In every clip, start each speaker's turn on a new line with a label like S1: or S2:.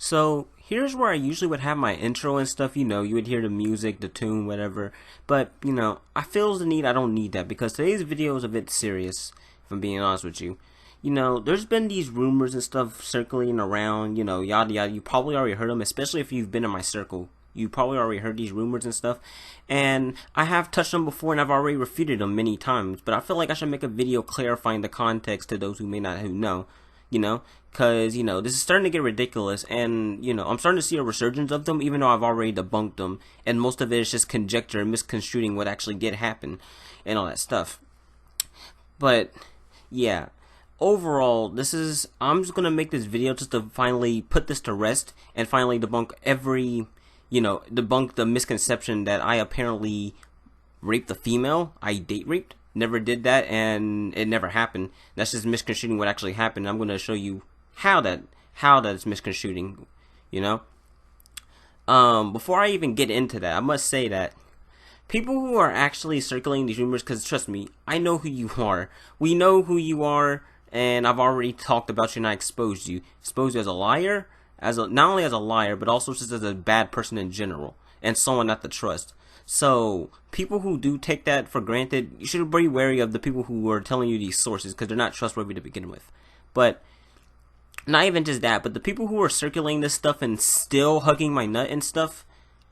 S1: So here's where I usually would have my intro and stuff. You would hear the music, the tune, whatever. But I feel the need. I don't need that because today's video is a bit serious. If I'm being honest with you, there's been these rumors and stuff circling around. Yada yada. You probably already heard them, especially if you've been in my circle. You probably already heard these rumors and stuff, and I have touched them before and I've already refuted them many times, but I feel like I should make a video clarifying the context to those who may not know, because, this is starting to get ridiculous, and, I'm starting to see a resurgence of them, even though I've already debunked them, and most of it is just conjecture and misconstruing what actually did happen, and all that stuff. But, yeah. Overall, I'm just gonna make this video just to finally put this to rest, and finally debunk the misconception that I apparently raped a female. I date raped. Never did that, and it never happened. That's just misconstruing what actually happened. I'm going to show you how that's misconstruing, Before I even get into that, I must say that people who are actually circulating these rumors, because trust me, I know who you are. We know who you are, and I've already talked about you and I exposed you. Exposed you as a liar, not only as a liar, but also just as a bad person in general, and someone not to trust. So, people who do take that for granted, you should be wary of the people who are telling you these sources, because they're not trustworthy to begin with. But, not even just that, but the people who are circulating this stuff and still hugging my nut and stuff,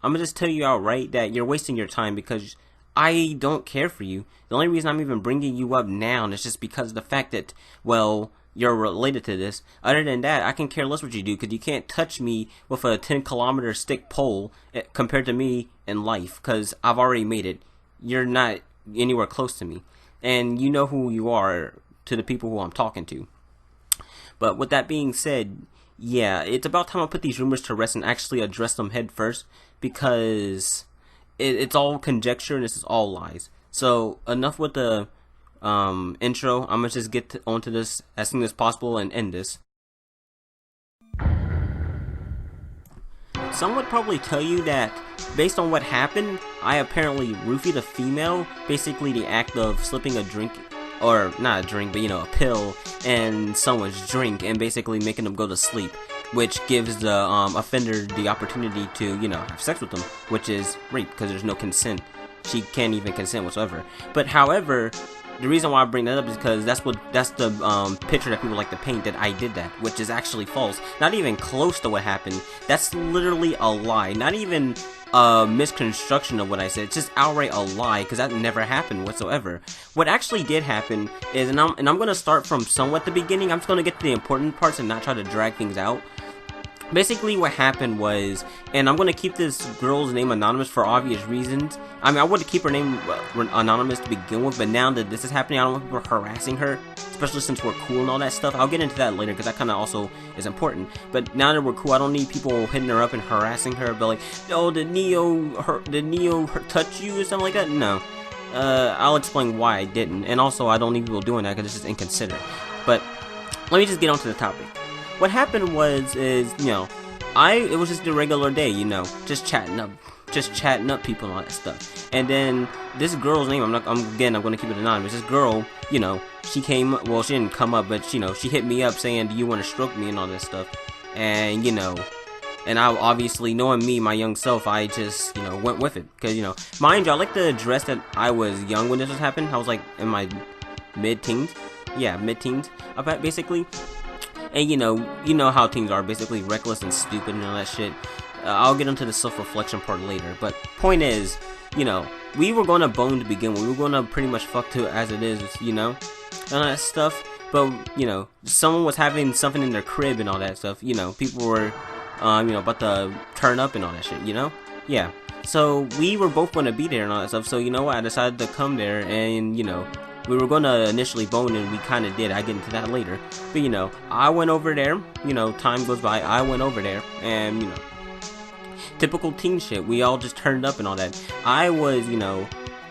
S1: I'm gonna just tell you outright that you're wasting your time, because I don't care for you. The only reason I'm even bringing you up now is just because of the fact that, well, you're related to this. Other than that, I can care less what you do, because you can't touch me with a 10-kilometer stick pole compared to me in life, because I've already made it. You're not anywhere close to me, and you know who you are to the people who I'm talking to. But with that being said, yeah, it's about time I put these rumors to rest and actually address them head first, because it's all conjecture and this is all lies. So enough with the intro. I'm gonna just get onto this as soon as possible and end this. Some would probably tell you that based on what happened, I apparently roofied a female, basically the act of slipping a drink, or not a drink, but a pill in someone's drink and basically making them go to sleep, which gives the offender the opportunity to have sex with them, which is rape, because there's no consent. She can't even consent whatsoever. But however, the reason why I bring that up is because that's the picture that people like to paint, that I did that, which is actually false. Not even close to what happened. That's literally a lie. Not even a misconstruction of what I said. It's just outright a lie, because that never happened whatsoever. What actually did happen is, and I'm gonna start from somewhat the beginning. I'm just gonna get to the important parts and not try to drag things out. Basically, what happened was, and I'm going to keep this girl's name anonymous for obvious reasons. I mean, I would keep her name anonymous to begin with, but now that this is happening, I don't want people harassing her, especially since we're cool and all that stuff. I'll get into that later, because that kind of also is important. But now that we're cool, I don't need people hitting her up and harassing her, but like, oh, did Neo touch you or something like that? No. I'll explain why I didn't, and also I don't need people doing that, because it's just inconsiderate. But let me just get on to the topic. What happened was, it was just a regular day, just chatting up people and all that stuff. And then this girl's name, I'm going to keep it anonymous. This girl, she came, well, she didn't come up, but she hit me up saying, do you want to stroke me and all that stuff? And, and I obviously, knowing me, my young self, I just, went with it. Because, mind you, I like to address that I was young when this was happening. I was like in my mid-teens. Yeah, mid-teens, basically. And you know how teens are, basically reckless and stupid and all that shit. I'll get into the self-reflection part later, but point is, we were going to bone to begin with. We were going to pretty much fuck to it as it is, and all that stuff. But, someone was having something in their crib and all that stuff. People were, about to turn up and all that shit, Yeah. So, we were both going to be there and all that stuff. So, I decided to come there and, we were going to initially bone, and we kind of did. I get into that later. But, I went over there. Time goes by. I went over there. And, typical teen shit. We all just turned up and all that. I was,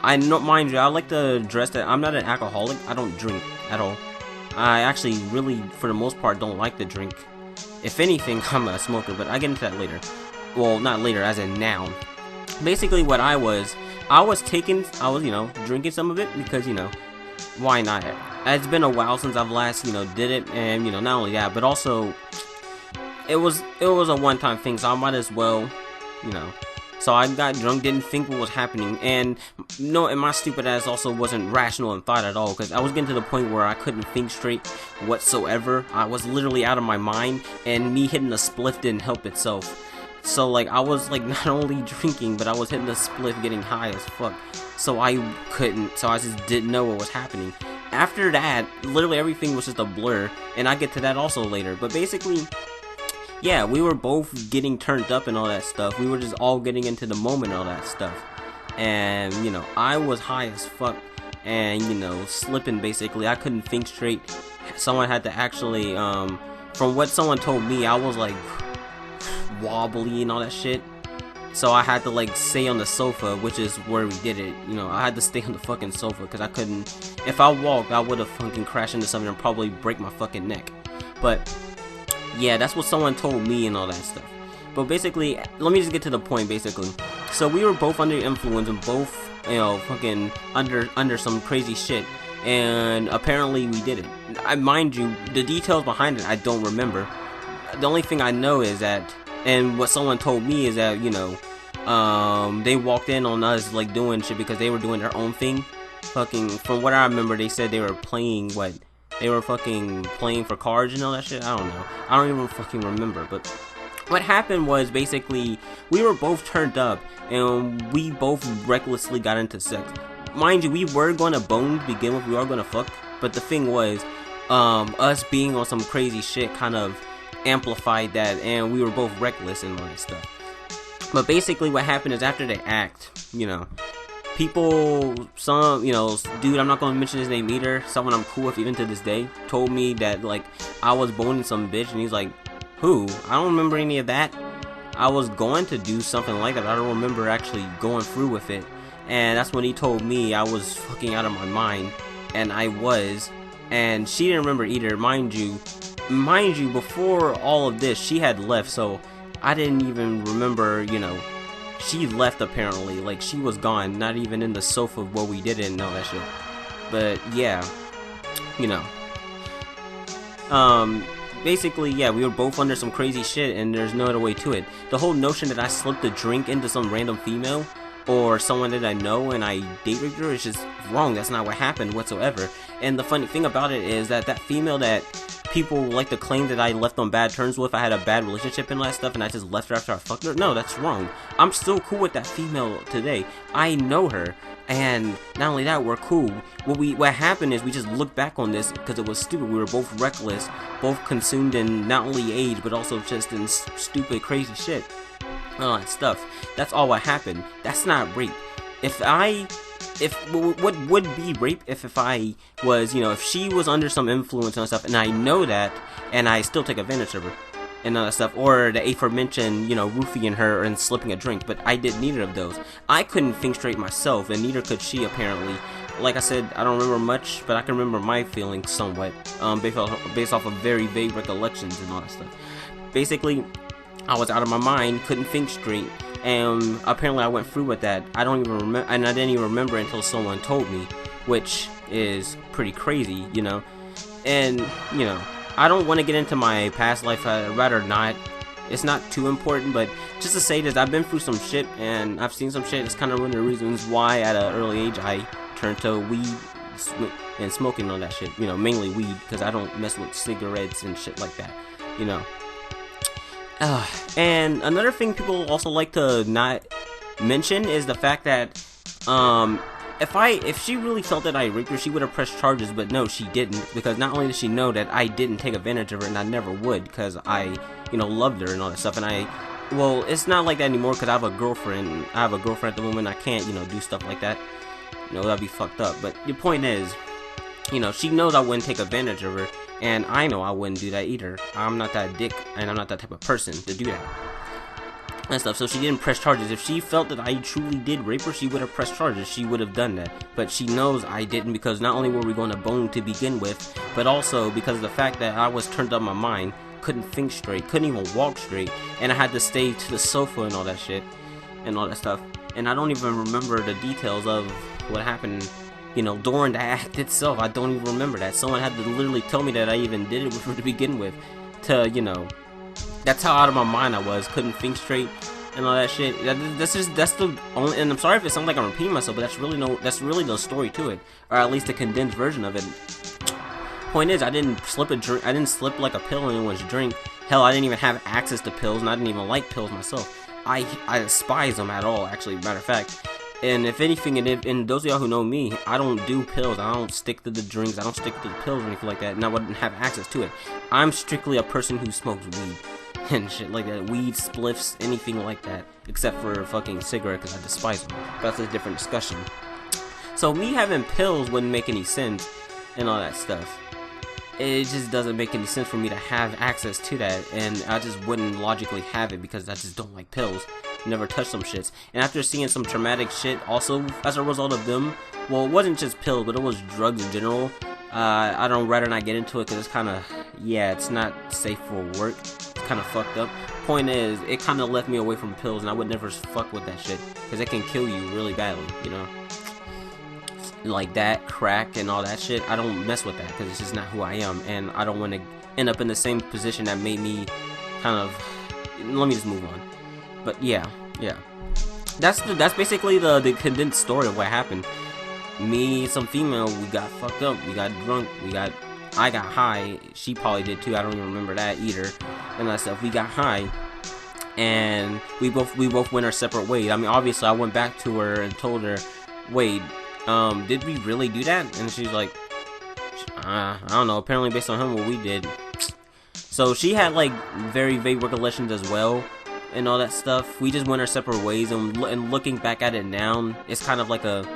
S1: I know, mind you, I like to address that I'm not an alcoholic. I don't drink at all. I actually really, for the most part, don't like to drink. If anything, I'm a smoker, but I get into that later. Well, not later, as in now. Basically, what I was drinking some of it because, why not? It's been a while since I've last, did it, and, not only that, but also, it was a one-time thing, so I might as well, you know. So I got drunk, didn't think what was happening, and no, and my stupid ass also wasn't rational in thought at all, because I was getting to the point where I couldn't think straight whatsoever. I was literally out of my mind, and me hitting the spliff didn't help itself. So like I was like not only drinking, but I was hitting the spliff, getting high as fuck. So I just didn't know what was happening. After that, literally everything was just a blur, and I get to that also later. But basically, yeah, we were both getting turned up and all that stuff. We were just all getting into the moment and all that stuff. And, you know, I was high as fuck and, you know, slipping basically. I couldn't think straight. Someone had to actually, from what someone told me, I was like wobbly and all that shit. So I had to like stay on the sofa, which is where we did it. You know, I had to stay on the fucking sofa because I couldn't. If I walked, I would have fucking crashed into something and probably break my fucking neck. But yeah, that's what someone told me and all that stuff. But basically, let me just get to the point basically. So we were both under influence and both, you know, fucking under some crazy shit. And apparently we did it. Mind you, the details behind it I don't remember. The only thing I know is that, and what someone told me is that, you know, they walked in on us like doing shit because they were doing their own thing. Fucking, from what I remember, they said they were playing what? They were fucking playing for cards and all that shit. I don't know. I don't even fucking remember. But what happened was basically we were both turned up and we both recklessly got into sex. Mind you, we were going to bone to begin with. We were going to fuck. But the thing was, us being on some crazy shit kind of amplified that, and we were both reckless and all that stuff. But basically what happened is after the act, you know, people, some, you know, dude, I'm not going to mention his name either, someone I'm cool with even to this day, told me that like I was boning some bitch, and he's like, who? I don't remember any of that. I was going to do something like that, but I don't remember actually going through with it. And that's when he told me I was fucking out of my mind, and I was, and she didn't remember either. Mind you, before all of this, she had left, so I didn't even remember, you know, she left apparently, like she was gone, not even in the sofa where we did it and all that shit. But yeah, you know, basically, yeah, we were both under some crazy shit and there's no other way to it. The whole notion that I slipped a drink into some random female or someone that I know and I date raped her is just wrong. That's not what happened whatsoever. And the funny thing about it is that that female that people like to claim that I left on bad terms with, I had a bad relationship and all that stuff, and I just left her after I fucked her. No, that's wrong. I'm still cool with that female today. I know her, and not only that, we're cool. What happened is we just looked back on this because it was stupid. We were both reckless, both consumed in not only age but also just in stupid, crazy shit, all that stuff. That's all what happened. That's not rape. What would be rape if I was, you know, if she was under some influence and stuff, and I know that, and I still take advantage of her and all that stuff, or the aforementioned, you know, roofing her and slipping a drink, but I did neither of those. I couldn't think straight myself, and neither could she apparently. Like I said, I don't remember much, but I can remember my feelings somewhat, based off of very vague recollections and all that stuff. Basically, I was out of my mind, couldn't think straight. And apparently I went through with that. I don't even remember, and I didn't even remember until someone told me, which is pretty crazy, you know. And, you know, I don't want to get into my past life, I'd rather not. It's not too important, but just to say this, I've been through some shit, and I've seen some shit. It's kind of one of the reasons why at an early age I turned to weed and smoking and all that shit. You know, mainly weed, because I don't mess with cigarettes and shit like that, you know. And another thing people also like to not mention is the fact that if she really felt that I raped her, she would have pressed charges, but no, she didn't, because not only did she know that I didn't take advantage of her, and I never would, because I, you know, loved her and all that stuff, and well, it's not like that anymore, because I have a girlfriend. at the moment. I can't, you know, do stuff like that, you know, that'd be fucked up. But the point is, you know, she knows I wouldn't take advantage of her, and I know I wouldn't do that either. I'm not that dick, and I'm not that type of person to do that and stuff. So she didn't press charges. If she felt that I truly did rape her, she would have pressed charges. She would have done that. But she knows I didn't, because not only were we going to bone to begin with, but also because of the fact that I was turned up my mind, couldn't think straight, couldn't even walk straight, and I had to stay to the sofa and all that shit and all that stuff. And I don't even remember the details of what happened, you know, during the act itself. I don't even remember that. Someone had to literally tell me that I even did it with her to begin with, to, you know, That's how out of my mind I was. Couldn't think straight and all that shit. That's the only. And I'm sorry if it sounds like I'm repeating myself, but that's really the story to it, or at least a condensed version of it. Point is, I didn't slip like a pill in anyone's drink. Hell, I didn't even have access to pills, and I didn't even like pills myself. I despise them at all, actually, matter of fact. And if anything, and those of y'all who know me, I don't do pills. I don't stick to the drinks. I don't stick to the pills or anything like that, and I wouldn't have access to it. I'm strictly a person who smokes weed and shit like that. Weed, spliffs, anything like that, except for fucking cigarette, because I despise them. That's a different discussion. So me having pills wouldn't make any sense and all that stuff. It just doesn't make any sense for me to have access to that, and I just wouldn't logically have it because I just don't like pills. Never touched some shits. And after seeing some traumatic shit also as a result of them, well, it wasn't just pills, but it was drugs in general. I don't rather not get into it because it's kind of, yeah, it's not safe for work. It's kind of fucked up. Point is, it kind of left me away from pills, and I would never fuck with that shit because it can kill you really badly, you know? Like that, crack, and all that shit, I don't mess with that because it's just not who I am, and I don't want to end up in the same position that made me kind of. Let me just move on. But yeah, that's basically the condensed story of what happened. Me, some female, we got fucked up, we got drunk, I got high. She probably did too. I don't even remember that either, and that stuff. We got high, and we both went our separate ways. I mean, obviously, I went back to her and told her, wait. Did we really do that? And she's like, I don't know, apparently based on him, what we did. So she had like very vague recollections as well, and all that stuff. We just went our separate ways, and looking back at it now, it's kind of like a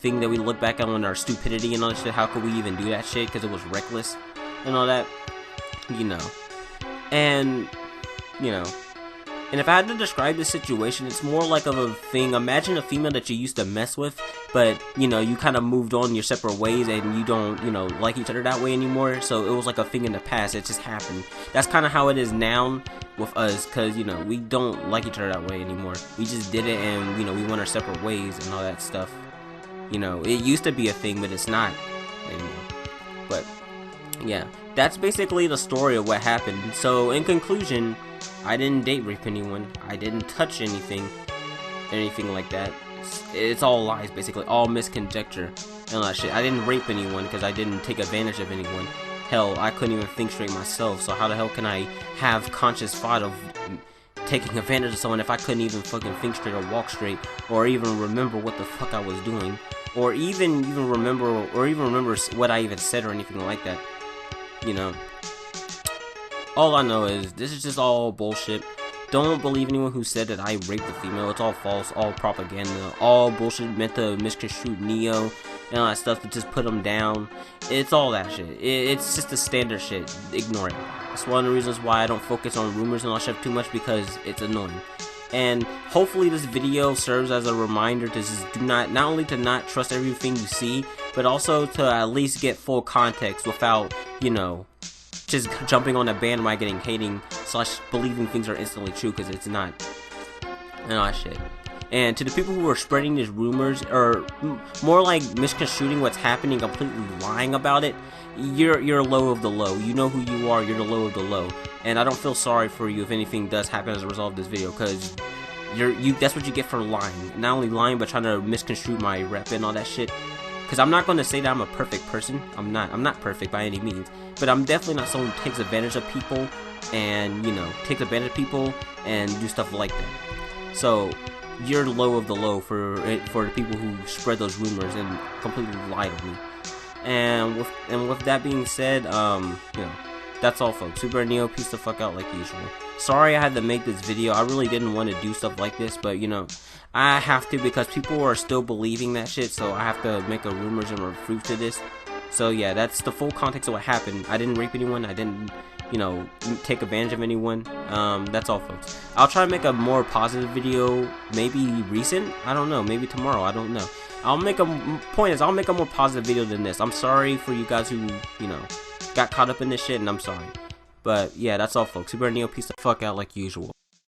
S1: thing that we look back on our stupidity and all that shit. How could we even do that shit? Because it was reckless, and all that, you know. And, you know. And if I had to describe this situation, it's more like of a thing. Imagine a female that you used to mess with, but, you know, you kind of moved on your separate ways and you don't, you know, like each other that way anymore. So it was like a thing in the past. It just happened. That's kind of how it is now with us, because, you know, we don't like each other that way anymore. We just did it and, you know, we went our separate ways and all that stuff. You know, it used to be a thing, but it's not anymore. But, yeah, that's basically the story of what happened. So, in conclusion, I didn't date rape anyone. I didn't touch anything like that. It's all lies, basically, all misconjecture and all that shit. I didn't rape anyone because I didn't take advantage of anyone. Hell, I couldn't even think straight myself. So how the hell can I have conscious thought of taking advantage of someone if I couldn't even fucking think straight or walk straight, or even remember what the fuck I was doing, or even remember what I even said or anything like that? You know. All I know is, this is just all bullshit. Don't believe anyone who said that I raped a female. It's all false, all propaganda, all bullshit meant to misconstrue Neo and all that stuff to just put them down. It's all that shit. It's just the standard shit. Ignore it. That's one of the reasons why I don't focus on rumors and all that shit too much, because it's annoying. And hopefully this video serves as a reminder to just not only to not trust everything you see, but also to at least get full context without, you know, just jumping on a bandwagon hating / believing things are instantly true, because it's not. And all that shit. And to the people who are spreading these rumors, or more like misconstruing what's happening, completely lying about it, you're low of the low. You know who you are. You're the low of the low. And I don't feel sorry for you if anything does happen as a result of this video, because that's what you get for lying. Not only lying, but trying to misconstrue my rep and all that shit. Because I'm not going to say that I'm a perfect person. I'm not perfect by any means. But I'm definitely not someone who takes advantage of people and, you know, takes advantage of people and do stuff like that. So, you're low of the low for the people who spread those rumors and completely lie to me. And with that being said, you know, that's all, folks. Super Neo, peace the fuck out like usual. Sorry I had to make this video. I really didn't want to do stuff like this, but, you know, I have to, because people are still believing that shit, so I have to make a rumors and proof to this. So yeah, that's the full context of what happened. I didn't rape anyone. I didn't, you know, take advantage of anyone. That's all, folks. I'll try to make a more positive video, maybe recent. I don't know. Maybe tomorrow. I don't know. I'll make a more positive video than this. I'm sorry for you guys who, you know, got caught up in this shit, and I'm sorry. But yeah, that's all, folks. Super Neo, peace the fuck out like usual.